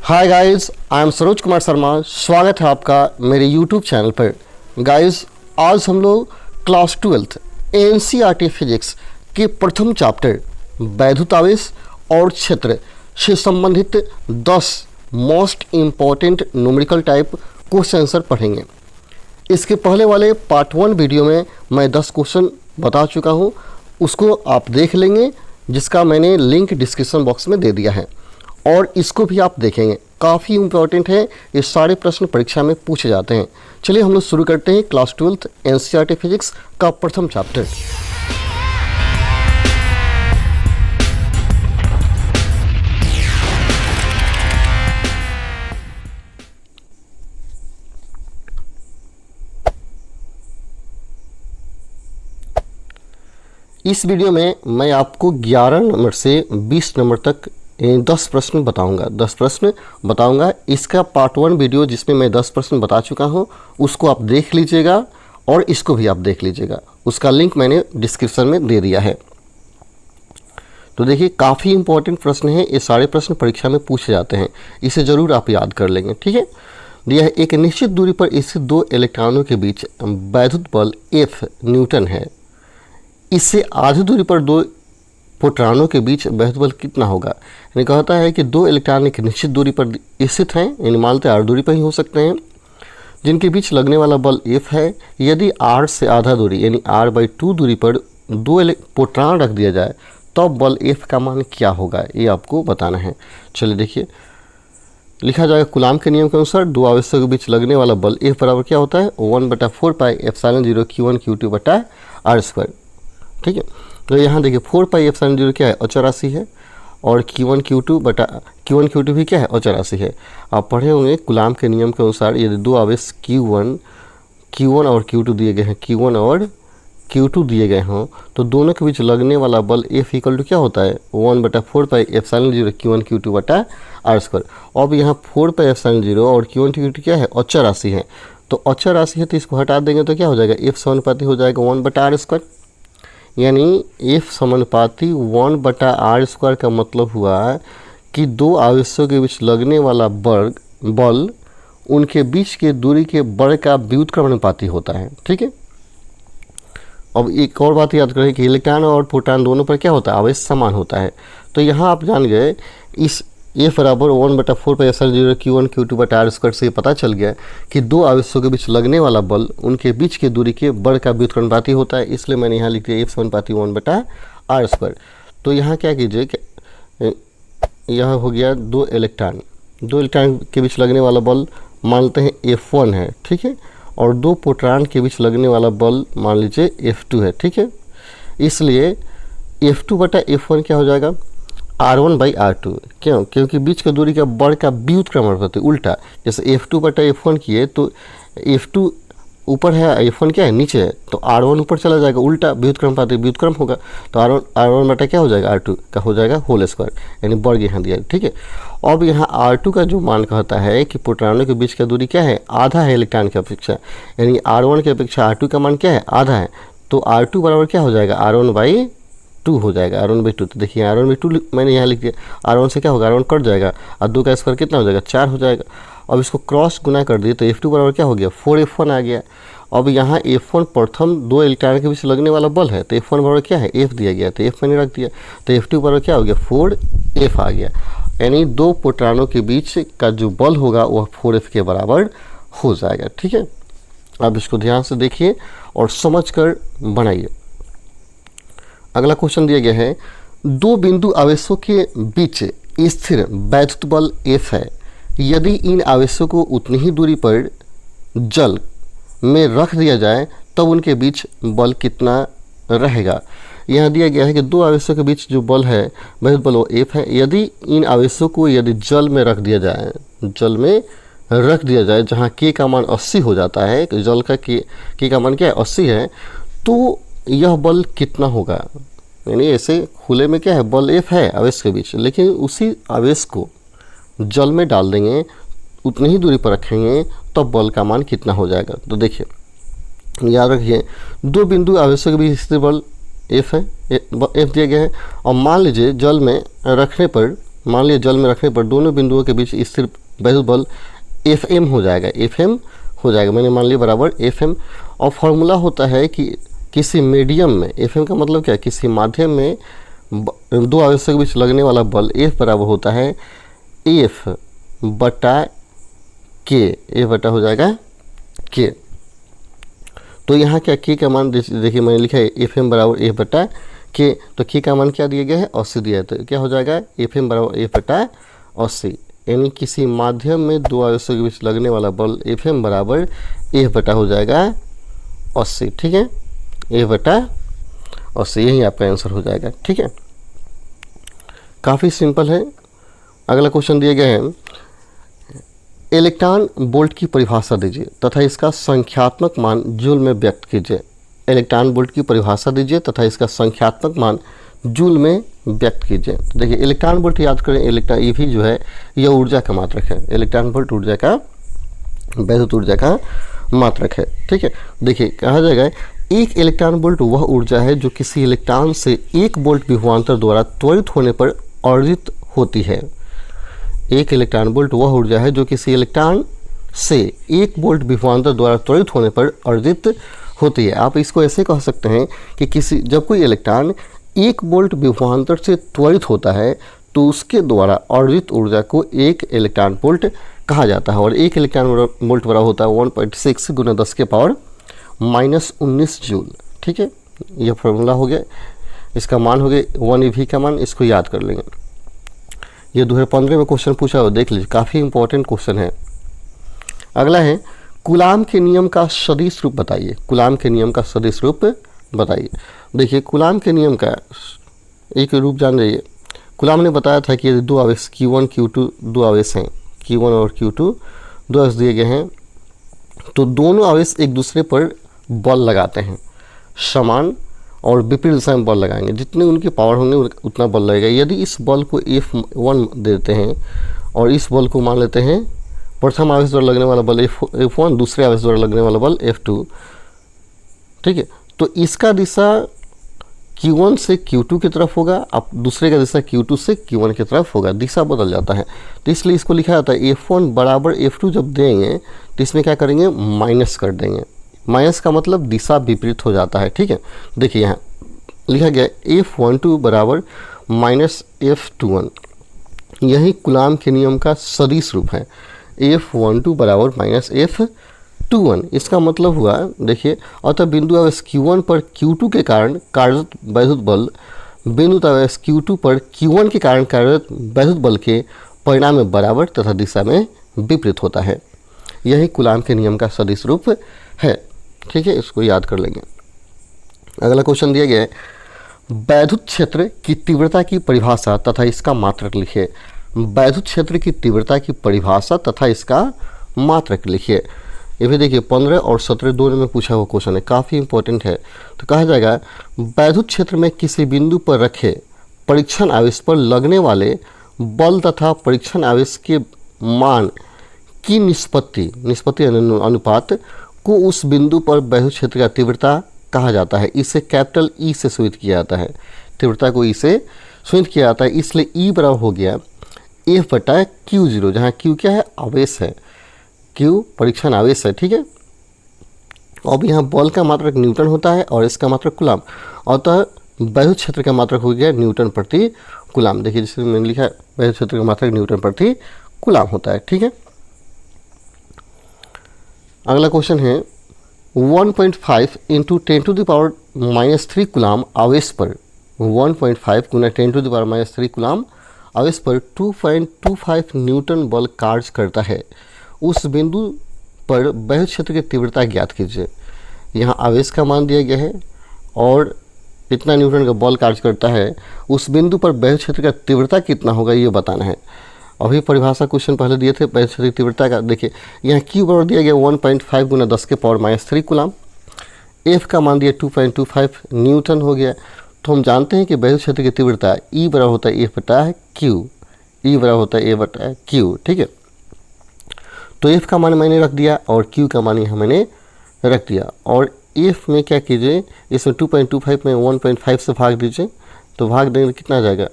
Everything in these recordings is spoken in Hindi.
Hi guys, I am Saroj Kumar Sharma. स्वागत है आपका मेरे यूट्यूब चैनल पर। गाइस, आज हम लोग क्लास 12 एनसीईआरटी फिजिक्स के प्रथम चैप्टर वैद्युतावेश और क्षेत्र से संबंधित 10 most important numerical type question answer पढ़ेंगे। इसके पहले वाले पार्ट 1 वीडियो में मैं 10 क्वेश्चन बता चुका हूँ, उसको आप देख लेंगे, जिसका मैंने लिंक डिस्क्रिप्शन बॉक्स में दे दिया है, और इसको भी आप देखेंगे। काफ़ी इम्पोर्टेंट है, ये सारे प्रश्न परीक्षा में पूछे जाते हैं। चलिए हम लोग शुरू करते हैं क्लास 12 एनसीईआरटी फिजिक्स का प्रथम चैप्टर। इस वीडियो में मैं आपको 11 नंबर से 20 नंबर तक 10 प्रश्न बताऊंगा। इसका पार्ट 1 वीडियो जिसमें मैं 10 प्रश्न बता चुका हूं, उसको आप देख लीजिएगा और इसको भी आप देख लीजिएगा। उसका लिंक मैंने डिस्क्रिप्शन में दे दिया है। तो देखिए, काफ़ी इंपॉर्टेंट प्रश्न है, ये सारे प्रश्न परीक्षा में पूछे जाते हैं, इसे ज़रूर आप याद कर लेंगे। ठीक है, दिया है एक निश्चित दूरी पर स्थित 2 इलेक्ट्रॉनों के बीच वैद्युत बल F न्यूटन है। इससे आधी दूरी पर 2 प्रोटॉनों के बीच वैद्युत बल कितना होगा। यानी कहता है कि 2 इलेक्ट्रॉन एक निश्चित दूरी पर स्थित हैं, यानी मानते हैं r दूरी पर ही हो सकते हैं, जिनके बीच लगने वाला बल F है। यदि r से आधा दूरी यानी r/2 दूरी पर 2 प्रोटॉन रख दिया जाए तो बल F का मान क्या होगा, ये आपको बताना है। चलिए देखिए, लिखा जाएगा कूलाम के नियम के अनुसार 2 आवेशों के बीच लगने वाला बल F बराबर क्या होता है, 1/4πε0 Q1 Q2/r²। ठीक है, तो यहाँ देखिए 4πε0 क्या है, अचर राशि है, और Q1 Q2 भी क्या है, अचर राशि है। आप पढ़े होंगे कूलाम के नियम के अनुसार यदि 2 आवेश Q1 और Q2 दिए गए हैं, Q1 और Q2 दिए गए हों, तो दोनों के बीच लगने वाला बल F इक्वल टू क्या होता है, 1/4πε0 Q1 Q2/r²। अब यहाँ 4πε0 और Q1 Q2 क्या है, अचर राशि है, तो अचर राशि है, तो इसको हटा देंगे तो क्या हो जाएगा, F समानुपाती हो जाएगा 1/r²। यानी F समानुपाती 1/r² का मतलब हुआ कि 2 आवेशों के बीच लगने वाला बल उनके बीच के दूरी के बल का व्युत्क्रमानुपाती होता है। ठीक है, अब एक और बात याद करें कि इलेक्ट्रॉन और प्रोटॉन दोनों पर क्या होता है, आवेश समान होता है। तो यहाँ आप जान गए, इस F बराबर 1/4πε0 Q1 Q2/r² से पता चल गया कि 2 आवेशों के बीच लगने वाला बल उनके बीच के दूरी के बल का व्युत्क्रमानुपाती होता है, इसलिए मैंने यहाँ लिख दिया F समानुपाती 1/r²। तो यहाँ क्या कीजिए कि यह हो गया 2 इलेक्ट्रॉन के बीच लगने वाला बल मानते हैं F1 है। ठीक है, और 2 प्रोटॉन के बीच लगने वाला बल मान लीजिए F2 है। ठीक है, इसलिए F2/F1 क्या हो जाएगा, R1/R2। क्यों, क्योंकि बीच की दूरी का बल का व्युत्क्रमानुपाती उल्टा, जैसे F2/F1 किए तो F2 ऊपर है, F1 क्या है, नीचे है, तो R1 ऊपर चला जाएगा, उल्टा व्युत्क्रम होगा, तो R1 बटा क्या हो जाएगा, R2 का हो जाएगा होल स्क्वायर, यानी वर्ग यहाँ दिया। ठीक है, अब यहाँ R2 का जो मान कहता है कि प्रोटॉनों के बीच का दूरी क्या है, आधा है इलेक्ट्रॉन की अपेक्षा, यानी R1 की अपेक्षा R2 का मान क्या है, आधा है, तो R2 बराबर क्या हो जाएगा, R1/2 हो जाएगा, R1/2। तो देखिए R1/2 मैंने यहाँ लिख दिया, R1 से क्या होगा, R1 कट जाएगा, और 2 का स्क्वायर कितना हो जाएगा, 4 हो जाएगा। अब इसको क्रॉस गुना कर दिए तो F2 बराबर क्या हो गया, 4F1 आ गया। अब यहाँ F1 प्रथम 2 इलेक्ट्रॉन के बीच लगने वाला बल है, तो F1 बराबर क्या है, F दिया गया, तो F मैंने रख दिया, तो F2 बराबर क्या हो गया, 4F आ गया। यानी 2 प्रोटॉनों के बीच का जो बल होगा वह 4F के बराबर हो जाएगा। ठीक है, अब इसको ध्यान से देखिए और समझ कर बनाइए। अगला क्वेश्चन दिया गया है, 2 बिंदु आवेशों के बीच स्थिर वैद्युत बल F है। यदि इन आवेशों को उतनी ही दूरी पर जल में रख दिया जाए तब उनके बीच बल कितना रहेगा। यहाँ दिया गया है कि 2 आवेशों के बीच जो बल है वैद्युत बल वो F है। यदि इन आवेशों को जल में रख दिया जाए, जहाँ K का मान 80 हो जाता है, जल का K का मान क्या है, 80 है, तो यह बल कितना होगा। यानी ऐसे खुले में क्या है, बल F है आवेश के बीच, लेकिन उसी आवेश को जल में डाल देंगे, उतनी ही दूरी पर रखेंगे, तब बल का मान कितना हो जाएगा। तो देखिए, याद रखिए, 2 बिंदु आवेशों के बीच स्थिर बल F है, F दिया गया है, और मान लीजिए जल में रखने पर मान लिया जल में रखने पर दोनों बिंदुओं के बीच स्थिर वैद्युत बल Fm हो जाएगा, Fm हो जाएगा, मैंने मान लिया बराबर Fm। और फॉर्मूला होता है कि किसी मीडियम में, Fm का मतलब क्या है, किसी माध्यम में दो आवेशों के बीच लगने वाला बल F बराबर होता है F बटा K, F बटा हो जाएगा K। तो यहाँ क्या K का मान देखिए मैंने लिखा है Fm बराबर F बटा K, तो K का मान क्या दिया गया है 80 दिया है, तो क्या हो जाएगा Fm बराबर F बटा 80, यानी किसी माध्यम में दो आवेशों के बीच लगने वाला बल Fm बराबर F बटा हो जाएगा 80, ठीक है, F बटा 80, यही आपका आंसर हो जाएगा, ठीक है। काफ़ी सिंपल है। अगला क्वेश्चन दिया गया है, इलेक्ट्रॉन वोल्ट की परिभाषा दीजिए तथा इसका संख्यात्मक मान जूल में व्यक्त कीजिए। इलेक्ट्रॉन वोल्ट की परिभाषा दीजिए तथा इसका संख्यात्मक मान जूल में व्यक्त कीजिए। तो देखिए इलेक्ट्रॉन वोल्ट याद करें, इलेक्ट्रॉन ये भी जो है यह ऊर्जा का मात्रक है, इलेक्ट्रॉन वोल्ट ऊर्जा का, वैद्युत ऊर्जा का मात्रक है, ठीक है। देखिए कहा जाएगा एक इलेक्ट्रॉन वोल्ट वह ऊर्जा है जो किसी इलेक्ट्रॉन से 1 वोल्ट विभवांतर द्वारा त्वरित होने पर अर्जित होती है। एक इलेक्ट्रॉन वोल्ट वह ऊर्जा है जो किसी इलेक्ट्रॉन से 1 वोल्ट विभवांतर द्वारा त्वरित होने पर अर्जित होती है। आप इसको ऐसे कह सकते हैं कि जब कोई इलेक्ट्रॉन 1 वोल्ट विभवांतर से त्वरित होता है तो उसके द्वारा अर्जित ऊर्जा को 1 इलेक्ट्रॉन वोल्ट कहा जाता है, और 1 इलेक्ट्रॉन वोल्ट बराबर होता है 1.6 गुना 10 के पावर -19 जूल, ठीक है। यह फॉर्मूला हो गया, इसका मान हो गया 1 eV का मान, इसको याद कर लेंगे। ये 2015 में क्वेश्चन पूछा हो, देख लीजिए, काफ़ी इंपॉर्टेंट क्वेश्चन है। अगला है कूलाम के नियम का सदिश रूप बताइए। कूलाम के नियम का सदिश रूप बताइए। देखिए कूलाम के नियम का एक रूप जान जाइए। कूलाम ने बताया था कि यदि दो आवेश Q1 Q2 दो आवेश हैं, Q1 और Q2 दो आवेश दिए गए हैं, तो दोनों आवेश एक दूसरे पर बल लगाते हैं, समान और विपरीत दिशा में बल लगाएंगे, जितने उनकी पावर होंगे उतना बल लगेगा। यदि इस बल को F1 देते हैं और इस बल को मान लेते हैं प्रथम आवेश द्वारा लगने वाला बल F1, दूसरे आवेश द्वारा लगने वाला बल F2, ठीक है, तो इसका दिशा Q1 से Q2 की तरफ होगा, अब दूसरे का दिशा Q2 से Q1 की तरफ होगा, दिशा बदल जाता है। तो इसलिए इसको लिखा जाता है F1 बराबर F2 जब देंगे तो इसमें क्या करेंगे, माइनस कर देंगे। माइनस का मतलब दिशा विपरीत हो जाता है, ठीक है। देखिए यहाँ लिखा गया F12 बराबर -F21, यही कूलाम के नियम का सदिश रूप है। F12 बराबर -F21, इसका मतलब हुआ, देखिए, अतः बिंदु आवेश Q1 पर Q2 के कारण कार्यरत वैद्युत बल बिंदु आवेश Q2 पर Q1 के कारण कार्यरत वैद्युत बल के परिणाम में बराबर तथा दिशा में विपरीत होता है। यही कूलाम के नियम का सदिश रूप है, ठीक है, इसको याद कर लेंगे। अगला क्वेश्चन दिया गया है, वैद्युत क्षेत्र की तीव्रता की परिभाषा तथा इसका मात्रक लिखिए। वैद्युत क्षेत्र की तीव्रता की परिभाषा तथा इसका मात्रक लिखिए। ये भी देखिए 15 और 17 दोनों में पूछा हुआ क्वेश्चन है, काफ़ी इंपॉर्टेंट है। तो कहा जाएगा वैद्युत क्षेत्र में किसी बिंदु पर रखे परीक्षण आवेश पर लगने वाले बल तथा परीक्षण आवेश के मान की निष्पत्ति अनुपात को उस बिंदु पर वैद्युत क्षेत्र का तीव्रता कहा जाता है। इसे कैपिटल ई से सूचित किया जाता है, तीव्रता को ई से सूचित किया जाता है, इसलिए ई बराबर हो गया F बटा Q0, जहाँ Q क्या है, आवेश है, Q परीक्षण आवेश है, ठीक है। अब यहाँ बल का मात्रक न्यूटन होता है और इसका मात्रक कूलाम, अतः वैद्युत क्षेत्र का मात्रक हो गया न्यूटन प्रति कूलाम। देखिए जिसमें मैंने लिखा है वैद्युत क्षेत्र का मात्रक न्यूटन प्रति कूलाम होता है, ठीक है। अगला क्वेश्चन है 1.5 इंटू 10⁻³ कूलाम आवेश पर 1.5 गुना 10⁻³ कूलाम आवेश पर 2.25 न्यूटन बल कार्य करता है। उस बिंदु पर वैद्युत क्षेत्र की तीव्रता ज्ञात कीजिए। यहाँ आवेश का मान दिया गया है और कितना न्यूटन का बल कार्य करता है, उस बिंदु पर वैद्युत क्षेत्र का तीव्रता कितना होगा ये बताना है। अभी परिभाषा क्वेश्चन पहले दिए थे वैद्युत क्षेत्र की तीव्रता का। देखिए यहाँ Q बराबर दिया गया 1.5 गुना 10 के पावर -3 कूलाम, F का मान दिया 2.25 न्यूटन हो गया। तो हम जानते हैं कि वैद्युत क्षेत्र की तीव्रता E बराबर होता है F बटा Q, E बराबर होता है A बटा Q, ठीक है। तो F का मान मैंने रख दिया और Q का मान यहाँ मैंने रख दिया, और F में क्या कीजिए, इसमें 2.25 में 1.5 से भाग दीजिए, तो भाग देंगे कितना आ जाएगा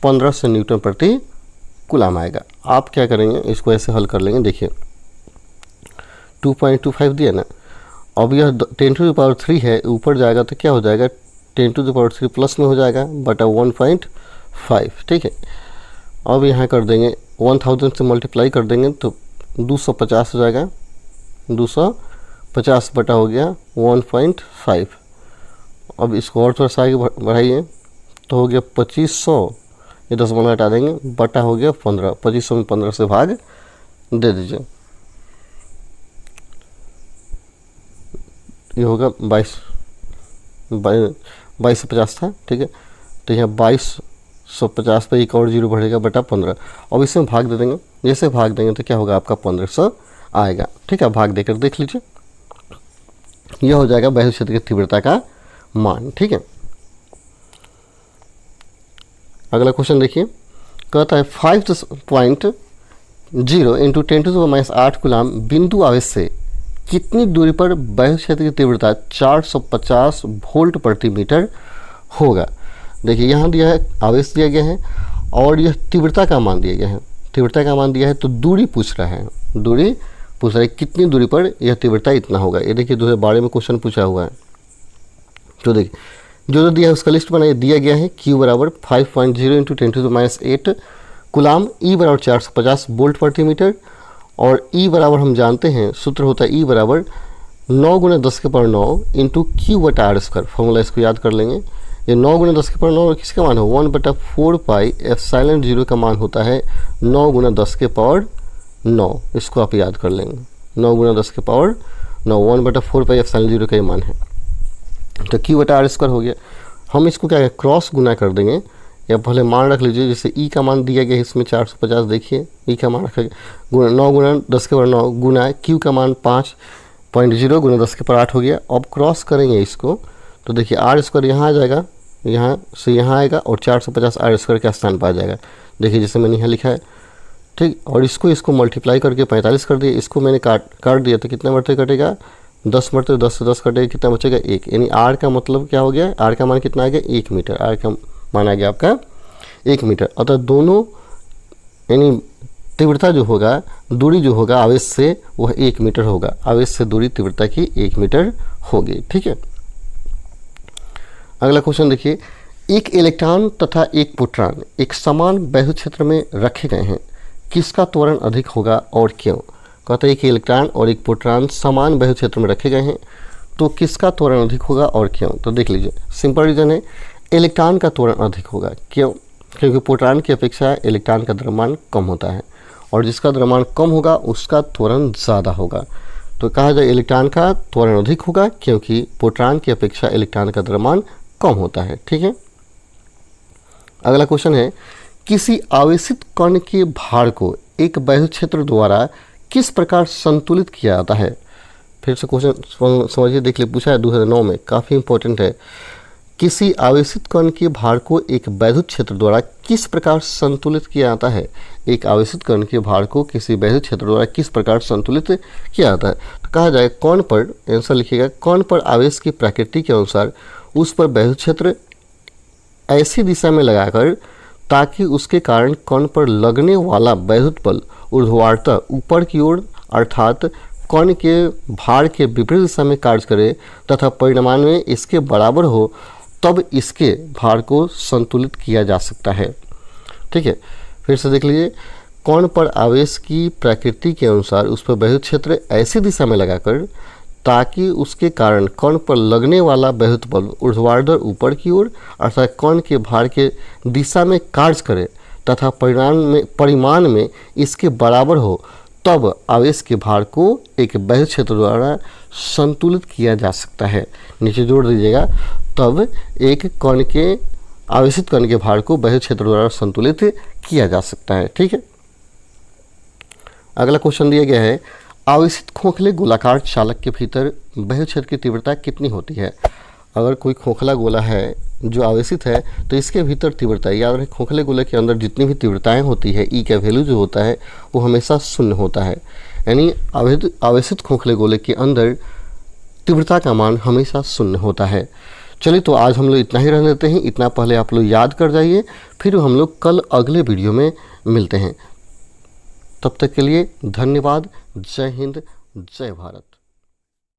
1500 न्यूटन प्रति कूलाम आएगा। आप क्या करेंगे, इसको ऐसे हल कर लेंगे। देखिए 2.25 दिया ना, अब यह 10⁻³ है, ऊपर जाएगा तो क्या हो जाएगा 10⁻³ प्लस में हो जाएगा बटा 1.5। ठीक है, अब यहाँ कर देंगे 1000 से मल्टीप्लाई कर देंगे तो 250 हो जाएगा, 250 बटा हो गया 1.5। अब इसको और थोड़ा सा आगे बढ़ाइए तो हो गया 2500, ये 10 हटा देंगे बटा हो गया 15। 2500 में 15 से भाग दे दीजिए, ये होगा 2250 था। ठीक है, तो यहाँ 2250 पे एक और जीरो बढ़ेगा बटा 15। अब इसमें भाग दे देंगे, जैसे भाग देंगे तो क्या होगा आपका 1500 आएगा। ठीक है, भाग देकर देख लीजिए, यह हो जाएगा बाह्य क्षेत्र की तीव्रता का मान। ठीक है, अगला क्वेश्चन देखिए, कहता है 5.0 इंटू 10⁻⁸ कूलाम बिंदु आवेश से कितनी दूरी पर बाह्य क्षेत्र की तीव्रता 450 वोल्ट प्रति मीटर होगा। देखिए यहाँ दिया है, आवेश दिया गया है और यह तीव्रता का मान दिया गया है। तीव्रता का मान दिया है तो दूरी पूछ रहा है, दूरी पूछ रहा है कितनी दूरी पर यह तीव्रता इतना होगा। ये देखिए 2012 में क्वेश्चन पूछा हुआ है। तो देखिए जो दिया है उसका लिस्ट बनाइए। दिया गया है Q बराबर 5.0 इंटू 10⁻⁸ कूलाम, E बराबर 450 वोल्ट प्रति मीटर और E बराबर हम जानते हैं सूत्र होता है E बराबर 9 × 10⁹ इंटू Q/r²। फॉर्मूला इसको याद कर लेंगे। ये 9 × 10⁹ किसका मान है 1/4πε0 का मान होता है 9 × 10⁹। इसको आप याद कर लेंगे, 9 × 10⁹ 1/4πε0 का ये मान है। तो Q/r² हो गया। हम इसको क्या क्रॉस गुना कर देंगे या भले मान रख लीजिए। जैसे E का मान दिया गया है इसमें 450, देखिए E का मान रखा गया 9 × 10⁹ गुना Q का मान 5.0 × 10⁸ हो गया। अब क्रॉस करेंगे इसको तो देखिए r² यहाँ आ जाएगा, यहाँ से यहाँ आएगा और 450 r² के स्थान पर आ जाएगा। देखिए जैसे मैंने यहाँ लिखा है। ठीक, और इसको मल्टीप्लाई करके 45 कर दिया। इसको मैंने काट दिया तो कितना मरते कटेगा 10 मरते, 10 से 10 कटेगा कितना बचेगा 1। यानी r का मतलब क्या हो गया, r का मान कितना आ गया 1 मीटर। r का मान आ गया आपका 1 मीटर। अतः दोनों यानी तीव्रता जो होगा, दूरी जो होगा आवेश से वह 1 मीटर होगा। आवेश से दूरी तीव्रता की 1 मीटर होगी। ठीक है, अगला क्वेश्चन देखिए, एक इलेक्ट्रॉन तथा एक प्रोटॉन एक समान बाह्य क्षेत्र में रखे गए हैं, किसका त्वरण अधिक होगा और क्यों। कहते हैं कि इलेक्ट्रॉन और एक प्रोटॉन समान बाह्य क्षेत्र में रखे गए हैं तो किसका त्वरण अधिक होगा और क्यों। तो देख लीजिए, सिंपल रीजन है, इलेक्ट्रॉन का त्वरण अधिक होगा। क्यों, क्योंकि प्रोटॉन की अपेक्षा इलेक्ट्रॉन का द्रव्यमान कम होता है और जिसका द्रव्यमान कम होगा उसका त्वरण ज़्यादा होगा। तो कहा जाए इलेक्ट्रॉन का त्वरण अधिक होगा क्योंकि प्रोटॉन की अपेक्षा इलेक्ट्रॉन का द्रव्यमान कम होता है। ठीक है, अगला क्वेश्चन है, किसी आवेशित कण के भार को एक बाह्य क्षेत्र द्वारा किस प्रकार संतुलित किया जाता है। फिर से क्वेश्चन समझिए, देख लिए पूछा है 2009 में, काफ़ी इंपॉर्टेंट है। किसी आवेशित कण के भार को एक वैद्युत क्षेत्र द्वारा किस प्रकार संतुलित किया जाता है। एक आवेशित कण के भार को किसी वैद्युत क्षेत्र द्वारा किस प्रकार संतुलित किया जाता है। तो कहा जाए कण पर, आंसर लिखिएगा, कण पर आवेश की प्रकृति के अनुसार उस पर वैद्युत क्षेत्र ऐसी दिशा में लगाकर ताकि उसके कारण कण पर लगने वाला वैद्युत बल ऊर्ध्वाधर ऊपर की ओर अर्थात कण के भार के विपरीत दिशा में कार्य करे तथा परिणाम में इसके बराबर हो, तब इसके भार को संतुलित किया जा सकता है। ठीक है, फिर से देख लीजिए, कण पर आवेश की प्रकृति के अनुसार उस पर वैद्युत क्षेत्र ऐसी दिशा में लगाकर ताकि उसके कारण कण पर लगने वाला वैद्युत बल ऊर्ध्वाधर ऊपर की ओर अर्थात कण के भार के दिशा में कार्य करे तथा परिमाण में इसके बराबर हो, तब आवेश के भार को एक बाह्य क्षेत्र द्वारा संतुलित किया जा सकता है। नीचे जोड़ दीजिएगा, तब एक कण के आवेशित कण के भार को बाह्य क्षेत्र द्वारा संतुलित किया जा सकता है। ठीक है, अगला क्वेश्चन दिया गया है, आवेशित खोखले गोलाकार चालक के भीतर बाह्य क्षेत्र की तीव्रता कितनी होती है। अगर कोई खोखला गोला है जो आवेशित है तो इसके भीतर तीव्रता, याद रखें खोखले गोले के अंदर जितनी भी तीव्रताएं होती है ई का वैल्यू जो होता है वो हमेशा शून्य होता है। यानी आवेशित खोखले गोले के अंदर तीव्रता का मान हमेशा शून्य होता है। चलिए तो आज हम लोग इतना ही रहने देते हैं। इतना पहले आप लोग याद कर जाइए, फिर हम लोग कल अगले वीडियो में मिलते हैं। तब तक के लिए धन्यवाद। जय हिंद, जय भारत।